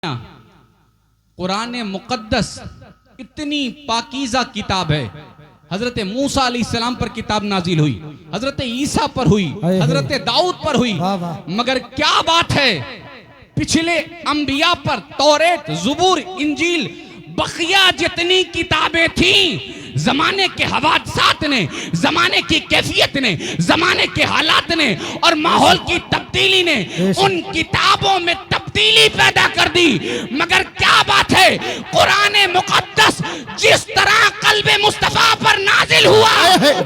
कुरान मुक़द्दस इतनी पाकीज़ा किताब है। हजरत मूसा अलैहिस्सलाम पर किताब नाजिल हुई, हजरत ईसा पर हुई, हजरत दाऊद पर हुई, मगर क्या बात है पिछले अंबिया पर तौरेत, ज़ुबूर, इंजील, बकिया जितनी किताबें थी, जमाने के हवासात ने, जमाने की कैफियत ने, जमाने के हालात ने और माहौल की तब्दीली ने उन किताबों में तब्दीली पैदा कर दी। मगर क्या बात है, कुरान मुक़द्दस जिस तरह कल्बे मुस्तफा पर नाजिल हुआ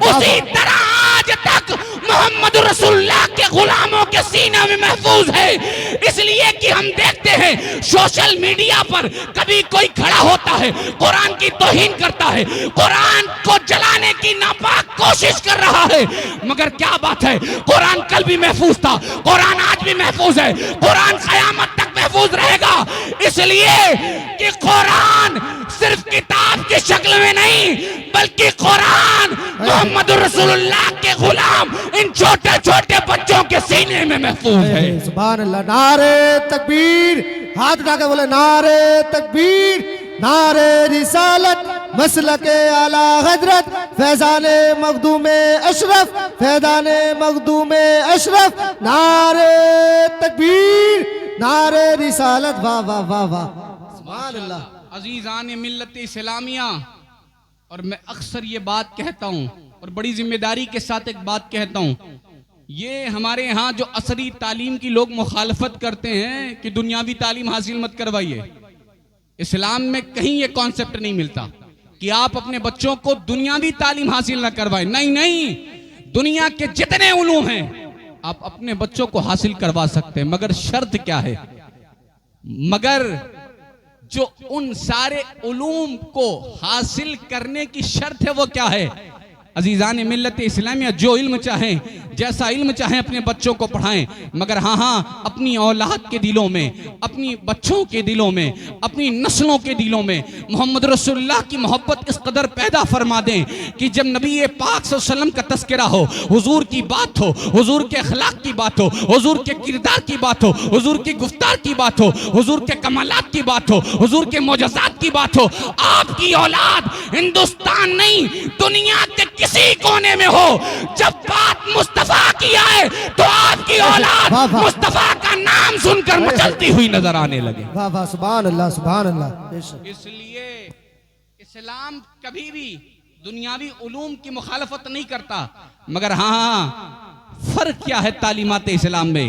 उसी तरह आज तक मोहम्मद रसूलुल्लाह के गुलामों के सीने में महफूज है। इसलिए कि हम देखते हैं सोशल मीडिया पर कभी कोई खड़ा होता है, कुरान की तौहीन करता है, कुरान को जलाने की नापाक कोशिश कर रहा है। मगर क्या बात है, कुरान कल भी महफूज था, कुरान आज भी महफूज है, कुरान क़यामत तक महफूज रहेगा। इसलिए कि कुरान सिर्फ किताब की शक्ल में नहीं, बल्कि कुरान मोहम्मद रसूलुल्लाह के गुलाम इन छोटे छोटे बच्चों के सीने में महफूज है। सुभान अल्लाह। नारे तकबीर, हाथ उठा के बोले नारे तकबीर, नारे रिसालत, मसलके आला हजरत, फैजाने मखदूमे अशरफ, फैजाने मखदूमे अशरफ, नारे तकबीर, नारे रिसालत। वाह वाह वाह वाह, सुभान अल्लाह। अजीज़ान मिल्लत इस्लामिया, और मैं अक्सर ये बात कहता हूँ और बड़ी जिम्मेदारी के साथ एक बात कहता हूँ, ये हमारे यहाँ जो असरी तालीम की लोग मुखालफत करते हैं कि दुनियावी तालीम हासिल मत करवाइए, इस्लाम में कहीं ये कॉन्सेप्ट नहीं मिलता कि आप अपने बच्चों को दुनियावी तालीम हासिल न करवाएं। नहीं नहीं, दुनिया के जितने उलूम हैं आप अपने बच्चों को हासिल करवा सकते हैं, मगर शर्त क्या है, मगर जो उन सारे उलूम को हासिल करने की शर्त है वो क्या है। अजीज़ान मिल्लत इस्लामिया, जो इल्म चाहें, जैसा इल्म चाहें अपने बच्चों को पढ़ाएं, मगर हाँ अपनी औलाद के दिलों में, अपनी बच्चों के दिलों में, अपनी नस्लों के दिलों में मोहम्मद रसूलुल्लाह की मोहब्बत इस कदर पैदा फरमा दें कि जब नबी पाक सल्लल्लाहु अलैहि वसल्लम का तज़किरा हो, हुजूर की बात हो, हुजूर के अखलाक की बात हो, हुजूर के किरदार की बात हो, हुजूर की गुफ्तार की बात हो, हुजूर के कमालात की बात हो, हुजूर के मोजज़ात की बात हो, आपकी औलाद हिंदुस्तान नहीं दुनिया के किसी कोने में हो, जब बात मुस्तफा की आए तो आपकी औलाद मुस्तफा का नाम सुनकर मचलती हुई नजर आने लगे। वाह वाह, सुभान अल्लाह, सुभान अल्लाह। इसलिए इस्लाम कभी भी दुनियावी उलूम की मुखालफत नहीं करता, मगर हाँ फर्क क्या है तालीमात इस्लाम में,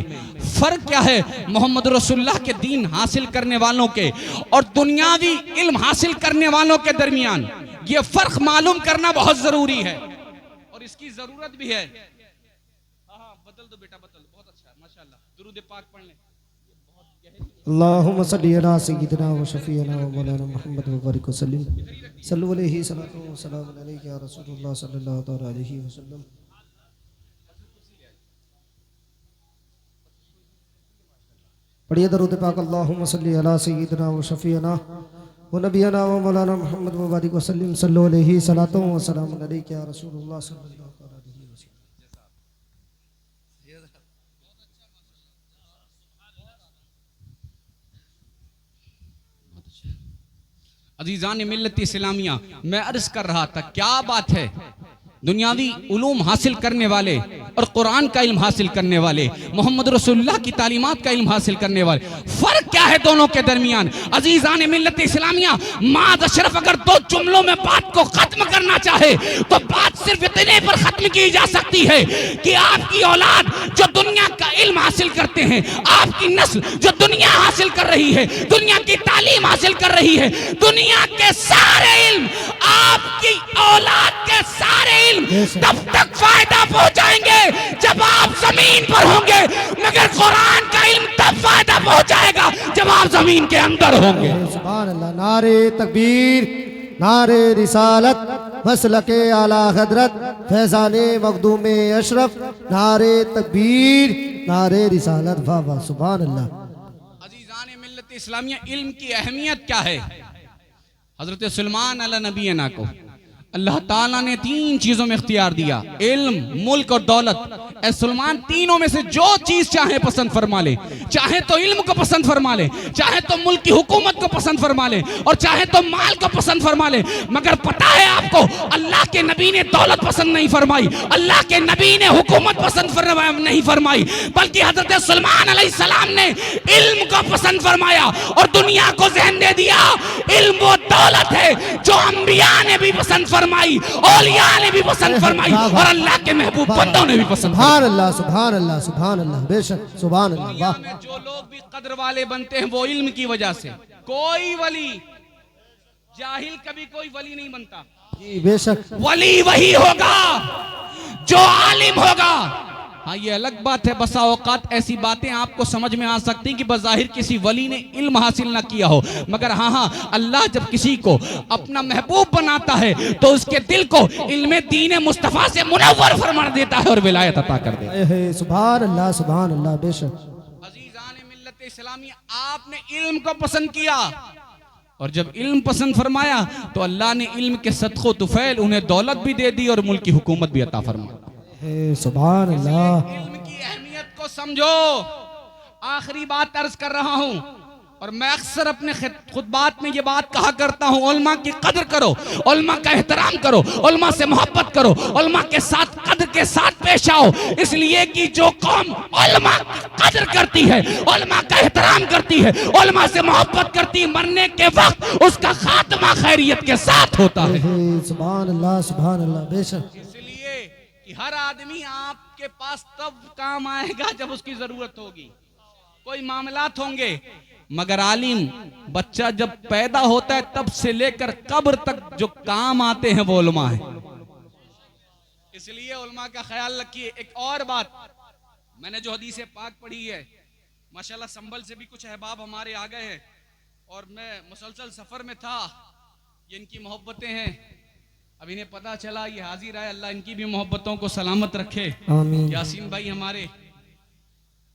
फर्क क्या है मोहम्मद रसूलुल्लाह के दीन हासिल करने वालों के और दुनियावी इल्म हासिल करने वालों के दरमियान, ये फर्क मालूम करना बहुत जरूरी है और इसकी जरूरत भी है। हाँ बदल दो बेटा, बदल, बहुत अच्छा है माशाल्लाह। दुरूद पाक पढ़ लें। अल्लाहुम्मा सल्ली अला सय्यिदिना व शफीना व मौलाना मुहम्मद व बारिक वसल्लिम, सल्लु अलैहि सलातु व सलाम अलैका या रसूलुल्लाह सल्लल्लाहु तआला अलैहि वसल्लम। पढ़िए दरूद पाक। अल्लाहुम्मा सल्ली अला सय्यिदिना व शफीना व नबियना व मौलाना मुहम्मद व बारिक वसल्लिम, सल्लु अलैहि सलातु व सलाम अलैका या रसूलुल्लाह सल्लल्लाहु तआला अलैहि वसल्लम। अजीज़ान मिल्लत इस्लामिया, मैं अर्ज कर रहा था क्या बात है, दुनियावी उलूम हासिल करने वाले और कुरान का इल्म हासिल करने वाले, मोहम्मद रसूलुल्लाह की तालीमात का इल्म हासिल करने वाले, फर्क क्या है दोनों के दरमियान। अजीज़ान मिल्लत इस्लामिया, माद अशरफ अगर दो जुमलों में बात को खत्म करना चाहे तो बात सिर्फ इतने पर खत्म की जा सकती है कि आपकी औलाद जो दुनिया का इल्म हासिल करते हैं, आपकी नस्ल जो दुनिया हासिल कर रही है, दुनिया की तालीम हासिल कर रही है, दुनिया के सारे इल्म, आपकी औलाद के सारे इल्म तब तक फायदा पहुंचाएंगे जब आप जमीन पर होंगे, मगर कुरान का इल्म तब फायदा पहुंचाएगा जब आप जमीन के अंदर होंगे। सुभान अल्लाह। नारे तकबीर, नारे रिसालत, मसलके आला हजरत, फैजाने मखदूमे अशरफ, नारे तकबीर, नारे रिसालत। वाह वाह, सुभान अल्लाह। अजीज़ान मिल्लत इस्लामिया, इल्म की अहमियत क्या है। हजरत सुलेमान अला नबीना को अल्लाह ताला ने तीन चीजों में इख्तियार दिया, इल्म, मुल्क और दौलत। ए सुलेमान, तीनों में से जो चीज चाहे पसंद फरमा ले। चाहे तो इल्म को पसंद फरमा ले, चाहे तो मुल्क की हुकूमत को पसंद फरमा ले, और चाहे तो माल को पसंद फरमा ले। मगर पता है आपको, अल्लाह के नबी ने दौलत पसंद नहीं फरमाई, अल्लाह के नबी ने हुकूमत पसंद नहीं फरमाई, बल्कि हजरत सुलेमान अलैहिस्सलाम ने इल्म को पसंद फरमाया और दुनिया को ज़हन दे दिया। इल्म वो दौलत है जो अंबिया ने भी पसंद फरमाई, औलिया ने भी पसंद फरमाई, और अल्लाह के महबूब बंदों ने भी पसंद फरमाई। सुभान अल्लाह, सुभान अल्लाह, सुभान अल्लाह, बेशक सुभान अल्लाह। दुनिया वाह, में जो लोग भी कद्र वाले बनते हैं वो इल्म की वजह से। कोई वली, जाहिल कभी कोई वली नहीं बनता। जी बेशक। वली वही होगा जो आलिम होगा। हाँ, ये अलग बात है, बसा औकात ऐसी बातें आपको समझ में आ सकती हैं कि बज़ाहिर किसी वली ने इल्म हासिल ना किया हो, मगर हाँ, अल्लाह जब किसी को अपना महबूब बनाता है तो उसके दिल को इल्म दीन मुस्तफ़ा से मुनव्वर फरमा देता है और विलायत अता कर देता है। सुभान अल्लाह, सुभान अल्लाह, बेशक। अज़ीज़ान मिल्लत इस्लामिया, आपने इल्म को पसंद किया, और जब इल्म पसंद फरमाया तो अल्लाह ने इल्म के सदक़ो तुफैल उन्हें दौलत भी दे दी और मुल्क की हुकूमत भी अता फरमाई। सुभान अल्लाह। इल्म की अहमियत को समझो। आखिरी बात अर्ज कर रहा हूं, और मैं अक्सर अपने खुतबात में ये बात कहा करता हूं, उलमा की कदर करो, उलमा का एहतराम करो, उलमा से मोहब्बत करो, उलमा के साथ कदर के साथ पेश आओ। इसलिए कि जो कौम उलमा की कदर करती है, उलमा का एहतराम करती है, उलमा से मोहब्बत करती है, मरने के वक्त उसका खात्मा खैरियत के साथ होता है। सुभान अल्लाह, सुभान अल्लाह, बेशक। इसलिए कि हर आदमी आपके पास तब काम आएगा जब उसकी जरूरत होगी, कोई मामलात होंगे, मगर आलिम बच्चा जब पैदा होता है तब से लेकर कब्र तक जो काम आते हैं वो उलमा है। इसलिए उलमा का ख्याल रखिए। एक और बात, मैंने जो हदीस पाक पढ़ी है, माशाल्लाह संभल से भी कुछ अहबाब हमारे आ गए हैं, और मैं मुसलसल सफर में था। ये इनकी मोहब्बतें हैं, अब इन्हें पता चला ये हाजिर आए, अल्लाह इनकी भी मोहब्बतों को सलामत रखे। आमीन। यासीन भाई हमारे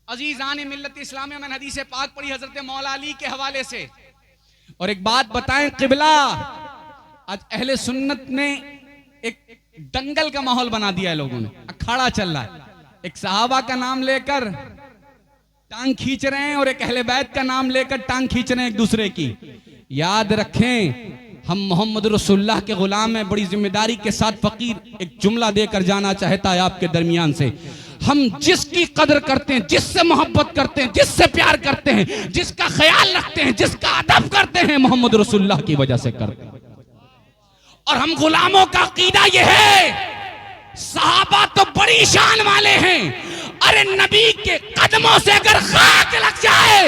अजीजान मिल्लत इस्लामिया, मैंने हदीस पाक पढ़ी हजरत मौला अली के हवाले से। और एक बात बताएं किबला, आज अहले सुन्नत ने एक दंगल का माहौल बना दिया है, लोगों ने अखाड़ा चल रहा है। एक सहाबा का नाम लेकर टांग खींच रहे हैं और एक अहले बैत का नाम लेकर टांग खींच रहे हैं एक दूसरे की। याद रखें, हम मोहम्मद रसूलुल्लाह के गुलाम हैं। बड़ी जिम्मेदारी के साथ फकीर एक जुमला देकर जाना चाहता है आपके दरमियान से। हम जिसकी कदर करते हैं, जिससे मोहब्बत करते हैं, जिससे प्यार करते हैं, जिसका ख्याल रखते हैं, जिसका अदब करते हैं, मोहम्मद रसूलुल्लाह की वजह से करते हैं। और हम गुलामों का अकीदा यह है, सहाबा तो बड़ी शान वाले हैं, अरे नबी के कदमों से अगर खाक लग जाए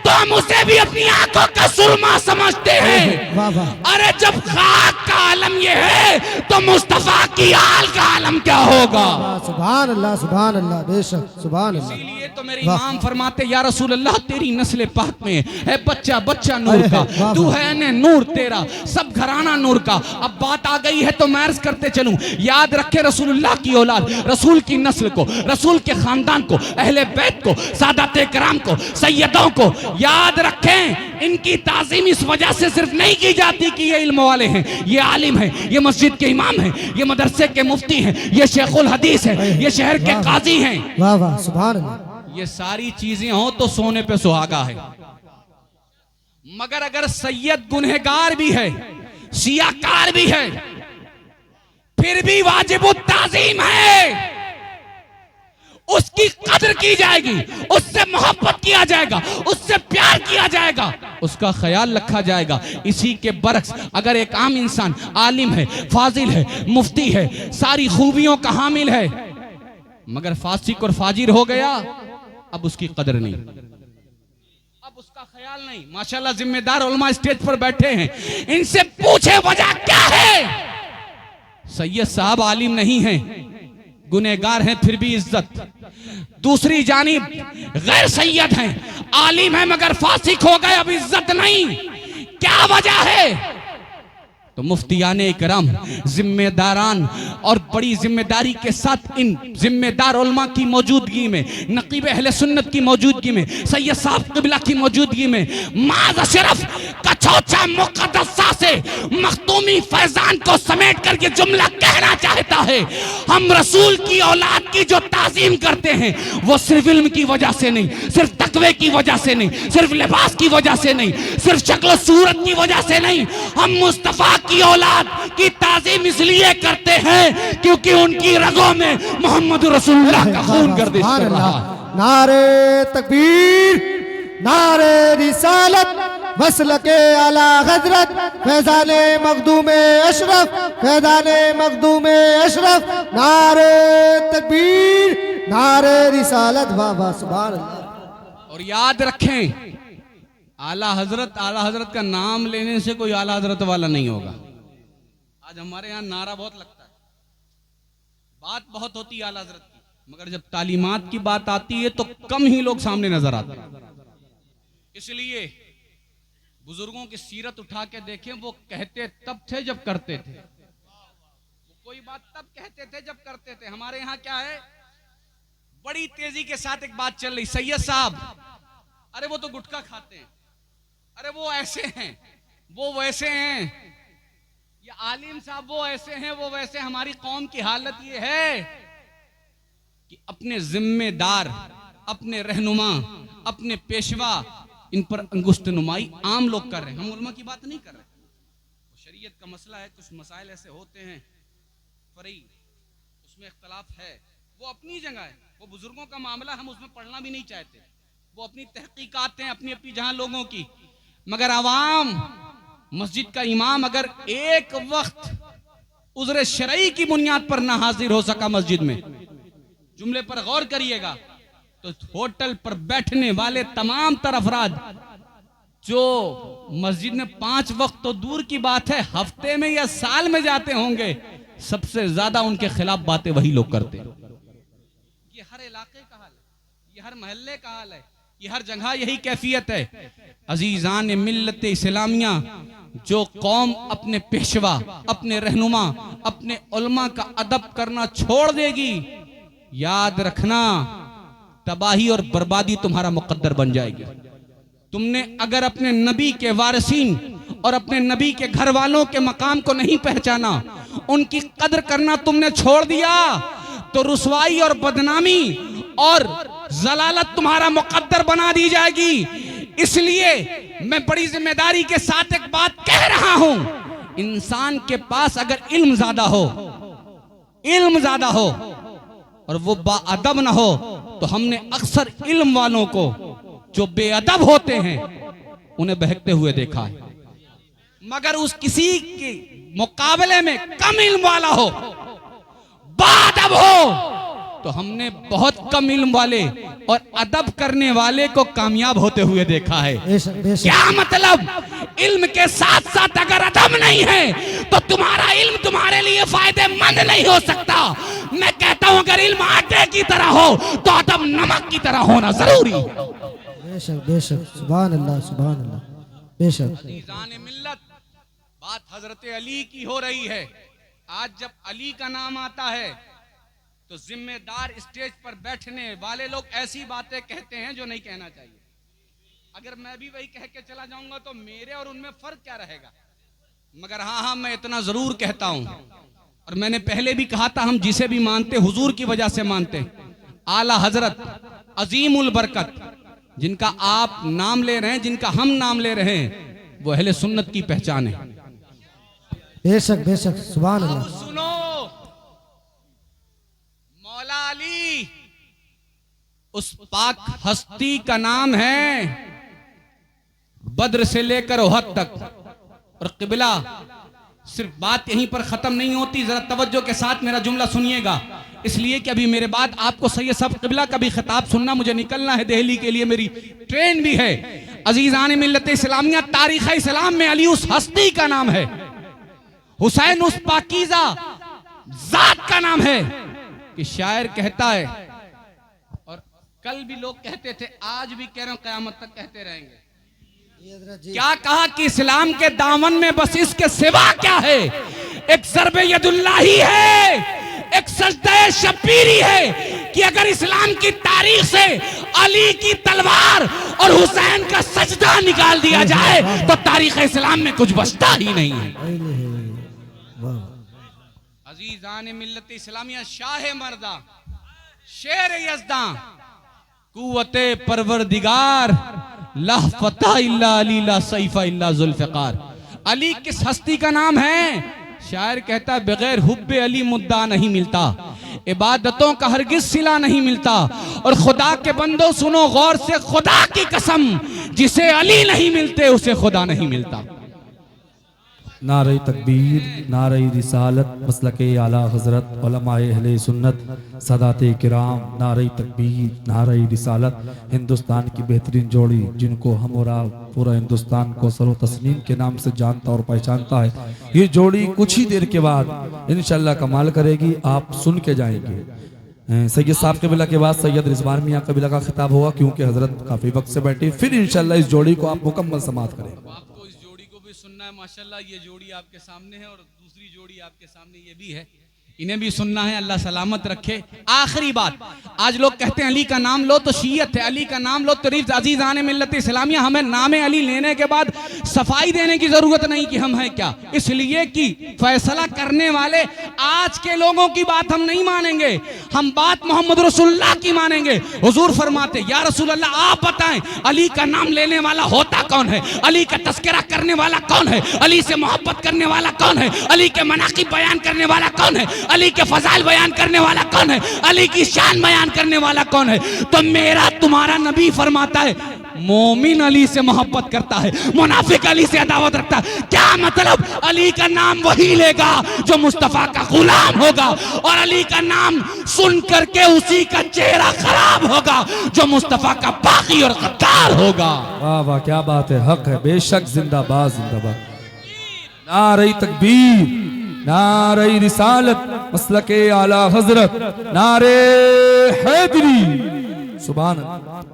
तो हम उसे भी अपनी आंखों का सुरमा समझते हैं। वाह वाह। अरे जब खाक का आलम ये है तो मुस्तफा की आल का आलम क्या होगा। सुभान अल्लाह, सुभान अल्लाह, बेशक, सुभान अल्लाह। इसीलिए तो मेरे इमाम फरमाते, या रसूल अल्लाह तेरी नस्ल पाक में है बच्चा बच्चा नूर का, तू है ने नूर तेरा, सब घराना नूर का। अब बात आ गई है तो मैं अर्ज करते चलूं, याद रखे रसूलुल्लाह की औलाद, रसूल की नस्ल को, रसूल के खानदान को, अहले बैत को, सादाते कराम को, सैयदों को याद रखें। इनकी ताज़ीम इस वजह से सिर्फ नहीं की जाती कि ये इल्म वाले हैं, ये आलिम हैं, ये मस्जिद के इमाम हैं, ये मदरसे के मुफ्ती हैं, ये शेखुल हदीस हैं, ये शहर के काजी हैं। वाह वाह, सुभान अल्लाह। ये सारी चीजें हो तो सोने पे सुहागा है, मगर अगर सैयद गुनहगार भी है, सियाकार भी है, फिर भी वाजिबुत ताज़ीम है। उसकी कदर की जाएगी, उससे मोहब्बत किया जाएगा, उससे प्यार किया जाएगा, उसका ख्याल रखा जाएगा। इसी के बरक्स अगर एक आम इंसान आलिम है, फाजिल है, मुफ्ती है, सारी खूबियों का हामिल है, मगर फासिक और फाजिर हो गया, अब उसकी कदर नहीं, अब उसका ख्याल नहीं। माशाल्लाह जिम्मेदार उलमा स्टेज पर बैठे हैं, इनसे पूछे वजह क्या है। सैयद साहब आलिम नहीं है, गुनहगार हैं, फिर भी इज्जत। दूसरी जानिब गैर सैयद हैं, आलिम हैं मगर फासिक हो गए, अब इज्जत नहीं। क्या वजह है? तो मुफ्तियाने इकराम, जिम्मेदारान और बड़ी जिम्मेदारी के साथ इन जिम्मेदार उलमा की मौजूदगी में, नकीब अहले सुन्नत की मौजूदगी में, सैयद साहब क़िबला की मौजूदगी में, माज़ अशरफ का चौचा मुकद्दसा से मखदूमी फैजान को समेट कर ये जुमला कहना चाहता है, हम रसूल की औलाद की जो ताजीम करते हैं वो सिर्फ इल्म की वजह से नहीं, सिर्फ तकवे की वजह से नहीं, सिर्फ लिबास की वजह से नहीं, सिर्फ शक्ल सूरत की वजह से नहीं, हम मुस्तफा की औलाद की ताजीम इसलिए करते हैं क्योंकि उनकी रगों में मोहम्मद रसूलुल्लाह का खून गर्दिश कर रहा है। नारे तकबीर, नारे रिसालत, मसलके आला हजरत, फैजाने मखदूमे अशरफ, फैजाने मखदूमे अशरफ, नारे तकबीर, नारे रिसालत। वाह वाह, सुभान अल्लाह। और याद रखें, आला हजरत का नाम लेने से कोई आला हजरत वाला नहीं होगा। आज हमारे यहाँ नारा बहुत लगता है, बात बहुत होती है आला हजरत की, मगर जब तालीमात की बात आती है तो कम ही लोग सामने नजर आते हैं। इसलिए बुजुर्गों की सीरत उठा के देखें, वो कहते तब थे जब करते थे, वो कोई बात तब कहते थे जब करते थे। हमारे यहाँ क्या है, बड़ी तेजी के साथ एक बात चल रही, सैयद साहब अरे वो तो गुटखा खाते हैं, अरे वो ऐसे हैं, वो वैसे हैं, ये आलिम साहब वो ऐसे हैं, वो वैसे। हमारी कौम की हालत ये है कि अपने जिम्मेदार, अपने रहनुमा, अपने पेशवा, इन पर अंगुष्ठ नुमाई आम लोग कर रहे हैं। हम उलमा की बात नहीं कर रहे। शरीयत का मसला है, कुछ मसाइल ऐसे होते हैं फरी, उसमें इख्तलाफ है, वो अपनी जगह है, वो बुजुर्गों का मामला, हम उसमें पढ़ना भी नहीं चाहते, वो अपनी तहकीकात हैं अपनी अपनी जहां लोगों की। मगर आवाम, मस्जिद का इमाम अगर एक वक्त उज़्र शरई की बुनियाद पर ना हाजिर हो सका मस्जिद में, जुमले पर गौर करिएगा, तो होटल पर बैठने वाले तमाम तर अफराद जो मस्जिद में 5 वक्त तो दूर की बात है, हफ्ते में या साल में जाते होंगे, सबसे ज्यादा उनके खिलाफ बातें वही लोग करते हैं। ये हर इलाके का हाल है, ये हर मोहल्ले का हाल है, ये हर जगह यही कैफियत है। अजीजान मिल्लत इस्लामिया, जो कौम अपने पेशवा, अपने रहनुमा, अपने उलमा का अदब करना छोड़ देगी, याद रखना तबाही और बर्बादी तुम्हारा मुकद्दर बन जाएगी। तुमने अगर अपने नबी के वारिसीन और अपने नबी के घर वालों के मकाम को नहीं पहचाना, उनकी कदर करना तुमने छोड़ दिया, तो रुसवाई और बदनामी और जलालत तुम्हारा मुकद्दर बना दी जाएगी। इसलिए मैं बड़ी जिम्मेदारी के साथ एक बात कह रहा हूं, इंसान के पास अगर इल्म ज्यादा हो और वो बाअदब ना हो, तो हमने अक्सर इल्म वालों को जो बेअदब होते हैं उन्हें बहकते हुए देखा है। मगर उस किसी के मुकाबले में कम इल्म वाला हो, बाअदब हो, तो हमने बहुत कम इल्म वाले और अदब करने वाले को कामयाब होते हुए देखा है। क्या मतलब, इल्म के साथ साथ अगर अदब नहीं है तो तुम्हारा इल्म तुम्हारे लिए फायदेमंद नहीं हो सकता। मैं कहता हूं अगर इल्म आटे की तरह हो तो अदब नमक की तरह होना जरूरी है। बेशक बेशक, सुभान अल्लाह, सुभान अल्लाह, बेशक। अज़ीज़ान मिल्लत, बात हजरत अली की हो रही है। आज जब अली का नाम आता है तो जिम्मेदार स्टेज पर बैठने वाले लोग ऐसी बातें कहते हैं जो नहीं कहना चाहिए। अगर मैं भी वही कह के चला जाऊंगा तो मेरे और उनमें फर्क क्या रहेगा। मगर हाँ, मैं इतना जरूर कहता हूं, और मैंने पहले भी कहा था, हम जिसे भी मानते हुजूर की वजह से मानते। आला हजरत अजीमुल बरकत, जिनका आप नाम ले रहे हैं, जिनका हम नाम ले रहे हैं, वो अहले सुन्नत की पहचान है। बेशक बेशक, सुभान अल्लाह। सुनो, मौला अली उस पाक हस्ती का नाम है, बद्र से लेकर ओहद तक। और किबला, सिर्फ बात यहीं पर खत्म नहीं होती, जरा तवज्जो के साथ मेरा जुमला सुनिएगा, इसलिए कि अभी मेरे बाद आपको सैयद साहब किबला का भी खिताब सुनना, मुझे निकलना है दिल्ली के लिए, मेरी ट्रेन भी है। अजीजान मिल्लत इस्लामिया, तारीख इस्लाम में अली उस हस्ती का नाम है, हुसैन उस पाकीज़ा जात का नाम है कि शायर कहता है, और कल भी लोग कहते थे, आज भी कह रहे हैं, क़यामत तक कहते रहेंगे। क्या कहा कि इस्लाम के दामन में बस इसके सिवा क्या है, एक ज़र्बे यदुल्लाही है, एक सजदे शब्बीरी है, कि अगर इस्लाम की तारीख से अली की तलवार और हुसैन का सजदा निकाल दिया जाए तो तारीख इस्लाम में कुछ बचता ही नहीं है। अजीजान मिल्लत इस्लामिया, शाह मर्दा, शेर यज़दा, कुव्वते परवरदिगार, ला फतह इल्ला अली, ला सैफ इल्ला जुल्फ़िकार। अली किस हस्ती का नाम है? शायर कहता बगैर हुब्बे अली मुद्दा नहीं मिलता, इबादतों का हरगिज सिला नहीं मिलता। और खुदा के बंदो सुनो गौर से, खुदा की कसम, जिसे अली नहीं मिलते उसे खुदा नहीं मिलता। नारे तकबीर, नारे रिसालत, मसलके आला हजरत, उलमाए अहले सुन्नत, सदाते किराम, नारे तकबीर, नारे रिसालत, हिंदुस्तान की बेहतरीन जोड़ी जिनको हम और आप पूरा हिंदुस्तान को सरो तस्लीम के नाम से जानता और पहचानता है। ये जोड़ी कुछ ही देर के बाद इंशाल्लाह कमाल करेगी, आप सुन के जाएंगे। सैयद साहब कबीला के बाद सैयद रिजवान मियाँ कबीला का खिताब होगा, क्योंकि हजरत काफी वक्त से बैठे, फिर इंशाल्लाह इस जोड़ी को आप मुकम्मल समाप्त करेंगे। आपको इस जोड़ी को भी सुनना है, माशाल्लाह ये जोड़ी आपके सामने है और दूसरी जोड़ी आपके सामने ये भी है, इन्हें भी सुनना है। अल्लाह सलामत रखे। आखिरी बात, आज लोग कहते हैं अली का नाम लो तो शीयत है, अली का नाम लो तो रिफ्त। अजीज़ान मिल्लत इस्लामिया, हमें नाम अली लेने के बाद सफाई देने की जरूरत नहीं कि हम हैं क्या, इसलिए कि फैसला करने वाले आज के लोगों की बात हम नहीं मानेंगे, हम बात मोहम्मद रसूलुल्लाह की मानेंगे। हुजूर फरमाते, या रसूल अल्लाह आप बताएं अली का नाम लेने वाला होता कौन है, अली का तस्करा करने वाला कौन है, अली से मोहब्बत करने वाला कौन है, अली के मनाकिब बयान करने वाला कौन है, अली के फजाइल बयान करने वाला कौन है, अली की शान बयान करने वाला कौन है। तो मेरा तुम्हारा नबी फरमाता है मोमिन अली से मोहब्बत करता है, मुनाफिक अली से अदावत रखता है। क्या मतलब? अली का नाम वही लेगा जो मुस्तफा का गुलाम होगा, और अली का नाम सुन करके उसी का चेहरा खराब होगा जो मुस्तफा का बागी और गद्दार होगा। वाह वाह, क्या बात है, हक है, बेशक, जिंदाबाद जिंदाबाद। नारे तकबीर, नारे रिसालत, मसलके आला हजरत, नारे हैदरी, सुभान अल्लाह।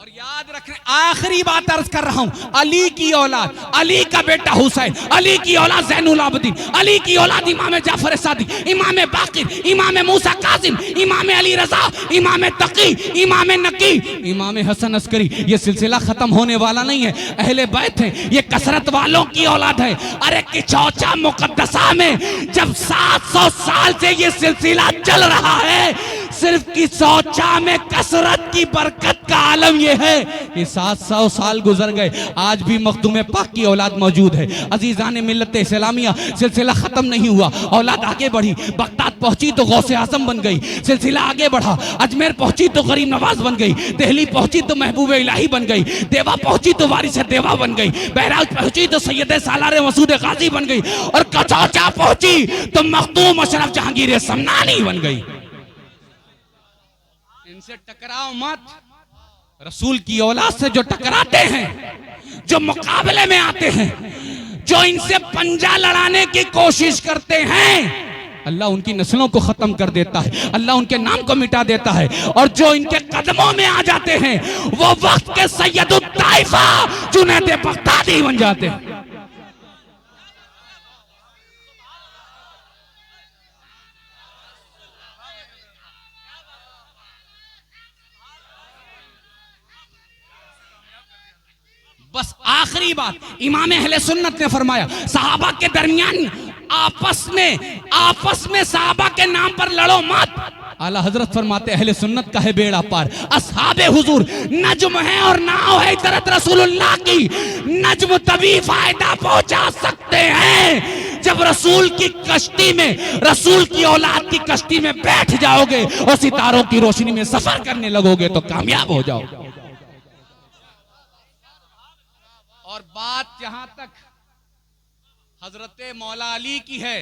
और याद रखने, आखिरी बात अर्ज कर रहा हूं, अली की औलाद, अली का बेटा हुसैन, अली की औलाद ज़ैनुल आबिदीन, अली की औलाद इमाम जाफर सादिक, इमाम बाकिर, इमाम मूसा कासिम, इमाम अली रजा, इमाम तकी, इमाम नकी, इमाम हसन अस्करी। ये सिलसिला खत्म होने वाला नहीं है, अहले बैत है, ये कसरत वालों की औलाद है। अरे किचौचा मुकद्दसा में जब 700 साल से ये सिलसिला चल रहा है, सिर्फ किचौचा में कसरत की बरकत का आलम यह है कि 700 साल गुजर गए, आज भी मखदूम पाक की औलाद मौजूद है। अजीजान मिल्लत इस्लामिया, सिलसिला खत्म नहीं हुआ, औलाद आगे बढ़ी। बगदाद पहुंची तो गौसे आजम बन गई, सिलसिला आगे बढ़ा। अजमेर पहुंची तो गरीब नवाज बन गई, दिल्ली पहुंची तो महबूब इलाही बन गई, देवा पहुंची तो वारिस देवा बन गई, बहराइच पहुंची तो सैयद सालार मसूद गाजी बन गई, और कचौचा पहुंची तो मखदूम अशरफ जहांगीर समनानी बन गई। इनसे टकराओ मत। रसूल की औलाद से जो टकराते हैं, जो मुकाबले में आते हैं, जो इनसे पंजा लड़ाने की कोशिश करते हैं, अल्लाह उनकी नस्लों को खत्म कर देता है, अल्लाह उनके नाम को मिटा देता है। और जो इनके कदमों में आ जाते हैं, वो वक्त के सैयदुत ताइफा जुनैद बगदादी बन जाते हैं। बस आखिरी बात, इमाम अहले सुन्नत ने फरमाया सहाबा के दरमियान आपस में सहाबा के नाम पर लड़ो मत। आला हजरत फरमाते अहले सुन्नत का है बेड़ा पार, असहाबे हुजूर नज्म है और नाव है तरत रसूलुल्लाह की। नज्म तभी फायदा पहुंचा सकते हैं जब रसूल की कश्ती में, रसूल की औलाद की कश्ती में बैठ जाओगे और सितारों की रोशनी में सफर करने लगोगे तो कामयाब हो जाओगे। और बात जहां तक हजरत मौला अली की है,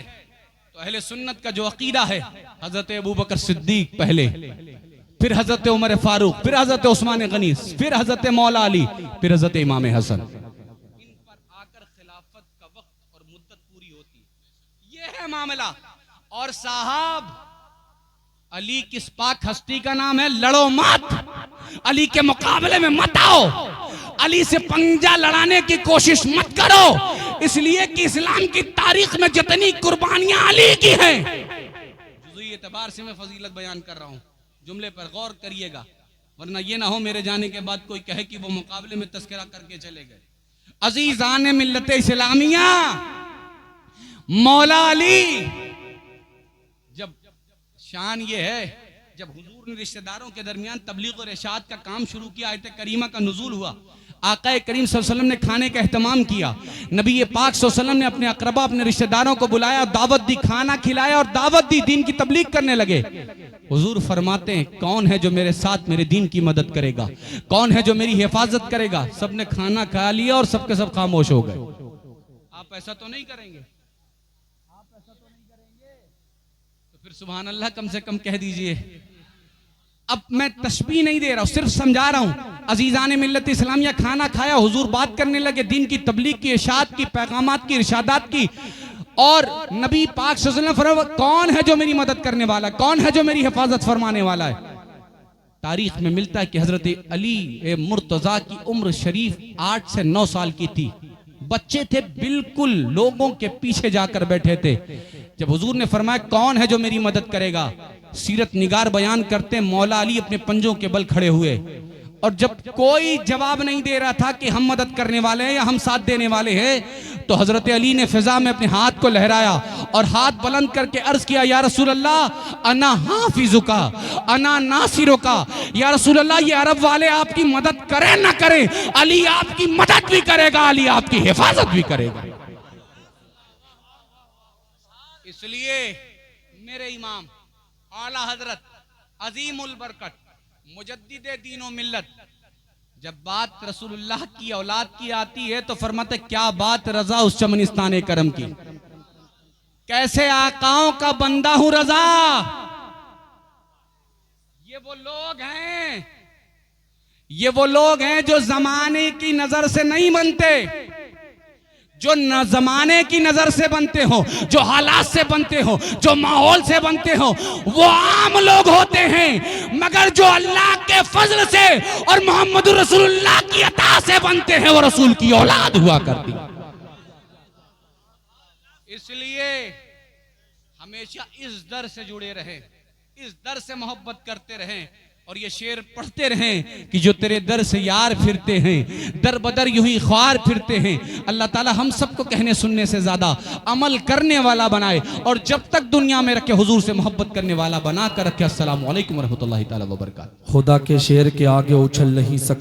तो अहले सुन्नत का जो अकीदा है, हजरत अबू बकर सिद्दीक पहले, फिर हजरत उमर फारूक, फिर हजरत उस्मान गनी, फिर हजरत मौला अली, फिर हजरत इमाम हसन, इन पर आकर खिलाफत का वक्त और मुद्दत पूरी होती, यह है मामला। और साहब अली किस पाक हस्ती का नाम है? लड़ो मत, अली के मुकाबले में मत आओ, अली से पंजा लड़ाने की कोशिश मत करो, इसलिए कि इस्लाम की तारीख में जितनी कुर्बानियां अली की हैं, जुज़ई एतबार से मैं फजीलत बयान कर रहा हूं, जुमले पर गौर करिएगा। वरना ये ना हो मेरे जाने के बाद कोई कहे कि वो मुकाबले में तस्करा करके चले गए। अजीजान मिल्लत इस्लामिया, मौला अली, जब शान ये है, जब हुजूर ने रिश्तेदारों के दरमियान तबलीग और इरशाद का काम शुरू किया, आयत करीमा का नुज़ूल हुआ, आका करीम सल्लल्लाहु अलैहि वसल्लम ने खाने का एहतमाम किया, नबी पाक सल्लल्लाहु अलैहि वसल्लम ने अपने अकरबा, अपने रिश्तेदारों को बुलाया, दावत दी, खाना खिलाया और दावत दी, दीन की तबलीग करने लगे। हुजूर फरमाते हैं, कौन है जो मेरे साथ मेरे दीन की मदद करेगा, कौन है जो मेरी हिफाजत करेगा। सबने खाना खा लिया और सबके सब खामोश हो गए। आप ऐसा तो नहीं करेंगे, आप ऐसा तो नहीं करेंगे, तो फिर सुभान अल्लाह कम से कम कह दीजिए। अब मैं तशबीह नहीं दे रहा हूं, सिर्फ समझा रहा हूं। अजीजान मिल्लत इस्लामिया, खाना खाया, हुजूर बात करने लगे, दीन की तबलीग की, इरशाद की, पैगामात की, इरशादात की, और नबी पाक सल्लल्लाहु अलैहि वसल्लम फरमाया, कौन है जो मेरी मदद करने वाला है, कौन है जो मेरी हिफाजत फरमाने वाला है। तारीख में मिलता है कि हजरत अली मुर्तजा की उम्र शरीफ 8 से 9 साल की थी, बच्चे थे, बिल्कुल लोगों के पीछे जाकर बैठे थे। जब हुजूर ने फरमाया कौन है जो मेरी मदद करेगा, सीरत निगार बयान करते हैं, मौला अली अपने पंजों के बल खड़े हुए, और जब कोई जवाब नहीं दे रहा था कि हम मदद करने वाले हैं या हम साथ देने वाले हैं, तो हजरत अली ने फिजा में अपने हाथ को लहराया और हाथ बुलंद करके अर्ज किया, या रसूल अल्लाह, अना हाफिजुका, अना नासिरुका। या रसूल अल्लाह, ये अरब वाले आपकी मदद करें ना करें, अली आपकी मदद भी करेगा, अली आपकी हिफाजत भी करेगा। इसलिए मेरे इमाम आला हजरत अजीमुल बरकत मुजद्दिदे दीनो मिल्लत, जब बात रसूलुल्लाह की औलाद की आती है तो फरमाते, क्या बात रजा उस चमनिस्तान करम की, कैसे आकाओं का बंदा हूं रजा। ये वो लोग हैं, ये वो लोग हैं जो जमाने की नजर से नहीं बनते, जो न जमाने की नजर से बनते हो, जो हालात से बनते हो, जो माहौल से बनते हो, वो आम लोग होते हैं। मगर जो अल्लाह के फजल से और मोहम्मद रसूलुल्लाह की अता से बनते हैं, वो रसूल की औलाद हुआ करती। इसलिए हमेशा इस दर से जुड़े रहें, इस दर से मोहब्बत करते रहें, और ये शेर पढ़ते रहें कि जो तेरे दर से यार फिरते हैं, दर बदर यूं ही ख्वार फिरते हैं। अल्लाह ताला हम सबको कहने सुनने से ज्यादा अमल करने वाला बनाए, और जब तक दुनिया में रखे हुजूर से मोहब्बत करने वाला बना कर रखे। अस्सलामु अलैकुम रहमतुल्लाहि ताला व बरकातहू। खुदा के शेर के आगे उछल नहीं सकते।